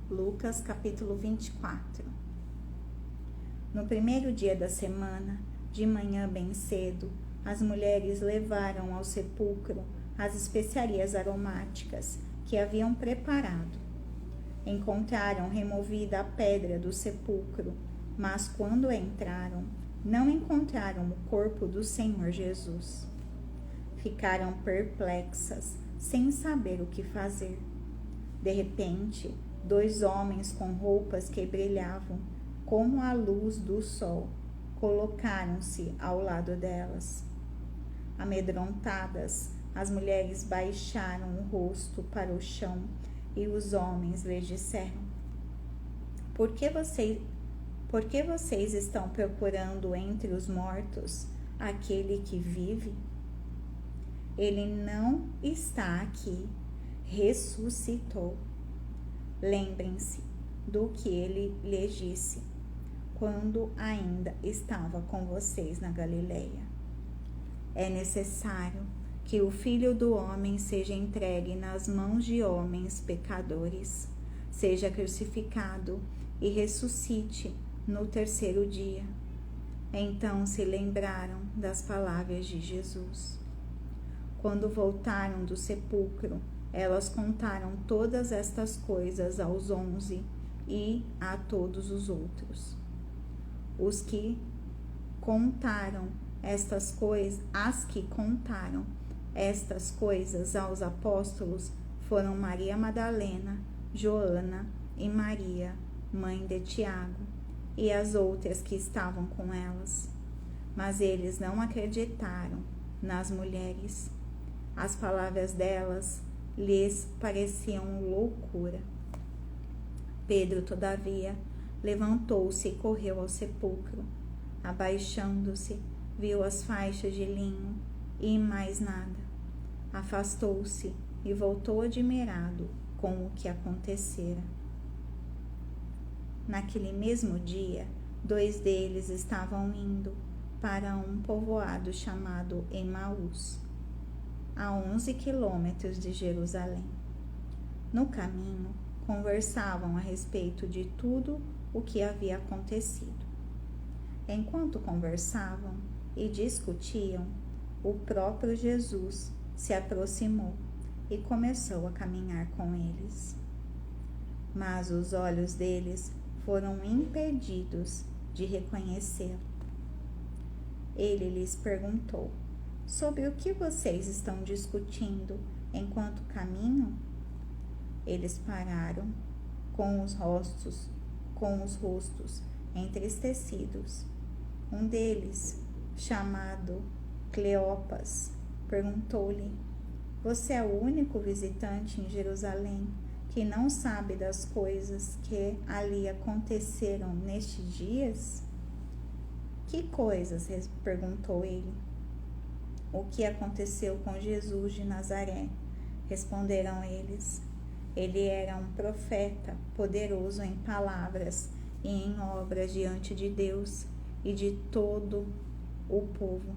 Lucas capítulo 24. No primeiro dia da semana, de manhã bem cedo, as mulheres levaram ao sepulcro as especiarias aromáticas que haviam preparado. Encontraram removida a pedra do sepulcro, mas quando entraram, não encontraram o corpo do Senhor Jesus. Ficaram perplexas, sem saber o que fazer. De repente, 2 homens com roupas que brilhavam como a luz do sol colocaram-se ao lado delas. Amedrontadas, as mulheres baixaram o rosto para o chão e os homens lhes disseram: Por que vocês estão procurando entre os mortos aquele que vive? Ele não está aqui, ressuscitou. Lembrem-se do que ele lhes disse quando ainda estava com vocês na Galileia. É necessário que o Filho do Homem seja entregue nas mãos de homens pecadores, seja crucificado e ressuscite no 3º dia. Então se lembraram das palavras de Jesus. Quando voltaram do sepulcro, elas contaram todas estas coisas aos 11 e a todos os outros. As que contaram estas coisas aos apóstolos foram Maria Madalena, Joana e Maria, mãe de Tiago, e as outras que estavam com elas. Mas eles não acreditaram nas mulheres. As palavras delas lhes pareciam loucura. Pedro, todavia, levantou-se e correu ao sepulcro. Abaixando-se, viu as faixas de linho e mais nada. Afastou-se e voltou admirado com o que acontecera. Naquele mesmo dia, 2 deles estavam indo para um povoado chamado Emaús, a 11 quilômetros de Jerusalém. No caminho, conversavam a respeito de tudo o que havia acontecido. Enquanto conversavam e discutiam, o próprio Jesus se aproximou e começou a caminhar com eles. Mas os olhos deles foram impedidos de reconhecê-lo. Ele lhes perguntou: Sobre o que vocês estão discutindo enquanto caminham? Eles pararam com os rostos entristecidos. Um deles, chamado Cleopas, perguntou-lhe: Você é o único visitante em Jerusalém que não sabe das coisas que ali aconteceram nestes dias? Que coisas? Perguntou ele. O que aconteceu com Jesus de Nazaré? Responderam eles. Ele era um profeta, poderoso em palavras e em obras diante de Deus e de todo o povo.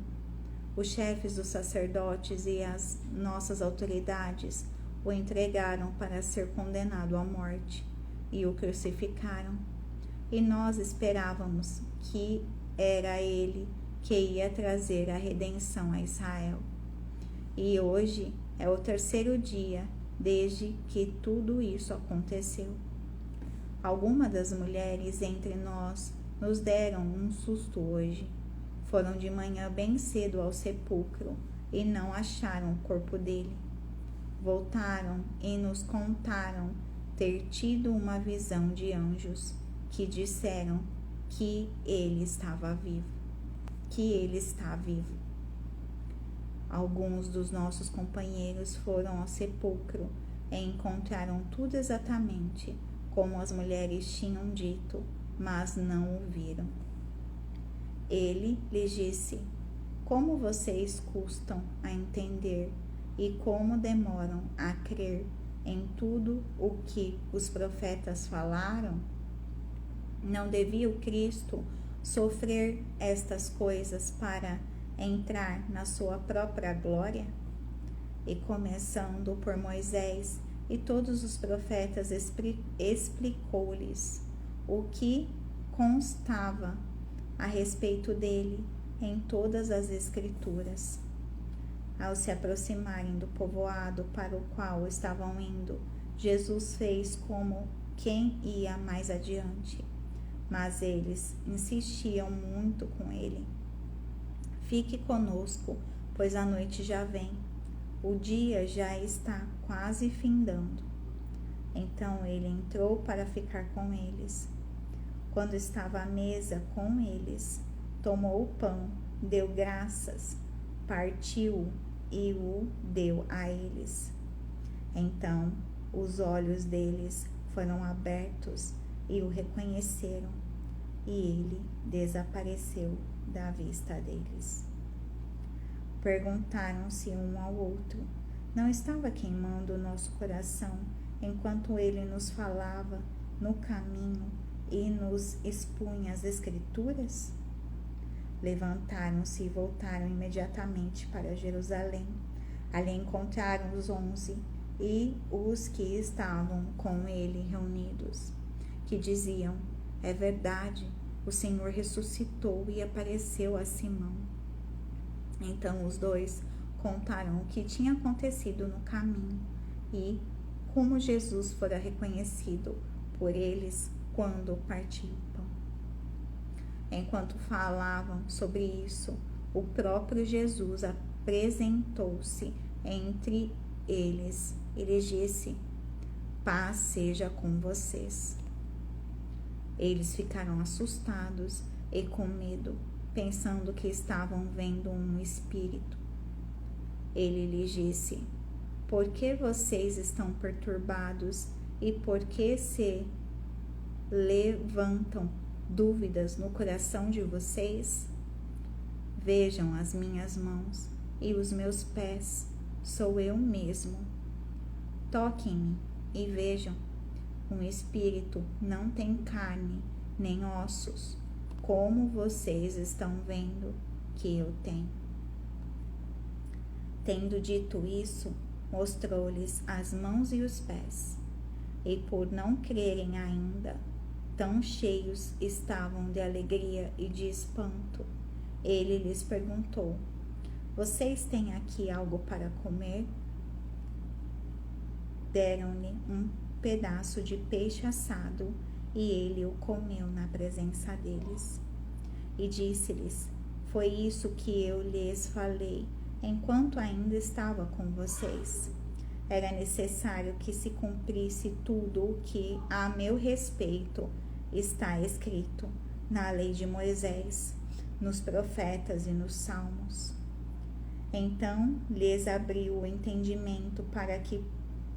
Os chefes dos sacerdotes e as nossas autoridades o entregaram para ser condenado à morte e o crucificaram. E nós esperávamos que era ele que ia trazer a redenção a Israel. E hoje é o 3º dia desde que tudo isso aconteceu. Algumas das mulheres entre nós nos deram um susto hoje. Foram de manhã bem cedo ao sepulcro e não acharam o corpo dele. Voltaram e nos contaram ter tido uma visão de anjos que disseram que ele está vivo. Alguns dos nossos companheiros foram ao sepulcro e encontraram tudo exatamente como as mulheres tinham dito, mas não o viram. Ele lhes disse: Como vocês custam a entender e como demoram a crer em tudo o que os profetas falaram? Não devia o Cristo sofrer estas coisas para entrar na sua própria glória? E começando por Moisés e todos os profetas explicou-lhes o que constava a respeito dele em todas as Escrituras. Ao se aproximarem do povoado para o qual estavam indo, Jesus fez como quem ia mais adiante, mas eles insistiam muito com ele. Fique conosco, pois a noite já vem. O dia já está quase findando. Então ele entrou para ficar com eles. Quando estava à mesa com eles, tomou o pão, deu graças, partiu e o deu a eles. Então os olhos deles foram abertos e o reconheceram, e ele desapareceu da vista deles. Perguntaram-se um ao outro: não estava queimando o nosso coração enquanto ele nos falava no caminho e nos expunha as Escrituras? Levantaram-se e voltaram imediatamente para Jerusalém. Ali encontraram os 11 e os que estavam com ele reunidos, que diziam: é verdade, o Senhor ressuscitou e apareceu a Simão. Então os dois contaram o que tinha acontecido no caminho e como Jesus fora reconhecido por eles quando partiu o pão. Enquanto falavam sobre isso, o próprio Jesus apresentou-se entre eles e lhes disse: paz seja com vocês. Eles ficaram assustados e com medo, pensando que estavam vendo um espírito. Ele lhes disse: por que vocês estão perturbados e por que se levantam dúvidas no coração de vocês? Vejam as minhas mãos e os meus pés, sou eu mesmo. Toquem-me e vejam, um espírito não tem carne nem ossos, como vocês estão vendo que eu tenho. Tendo dito isso, mostrou-lhes as mãos e os pés, e por não crerem ainda, tão cheios estavam de alegria e de espanto, ele lhes perguntou: vocês têm aqui algo para comer? Deram-lhe um pedaço de peixe assado e ele o comeu na presença deles. E disse-lhes: foi isso que eu lhes falei enquanto ainda estava com vocês. Era necessário que se cumprisse tudo o que a meu respeito está escrito na lei de Moisés, nos profetas e nos salmos. Então lhes abriu o entendimento para que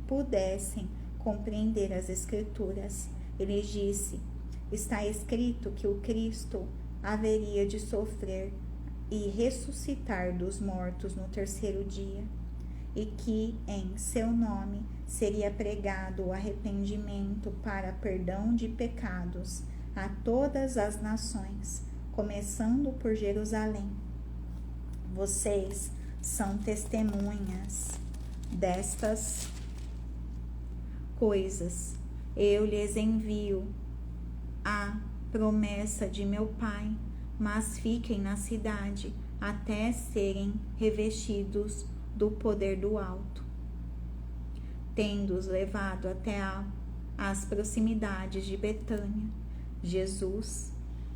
pudessem compreender as Escrituras. Ele disse: está escrito que o Cristo haveria de sofrer e ressuscitar dos mortos no terceiro dia, e que em seu nome seria pregado o arrependimento para perdão de pecados a todas as nações, começando por Jerusalém. Vocês são testemunhas destas coisas. Eu lhes envio a promessa de meu Pai, mas fiquem na cidade até serem revestidos do poder do alto. Tendo-os levado até as proximidades de Betânia, Jesus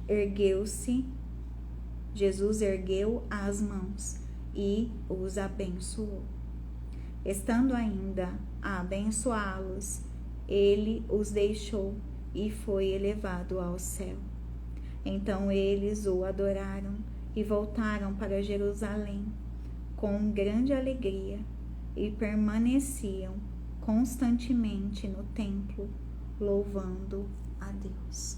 ergueu as mãos e os abençoou. Estando ainda a abençoá-los, ele os deixou e foi elevado ao céu. Então eles o adoraram e voltaram para Jerusalém com grande alegria e permaneciam constantemente no templo, louvando a Deus.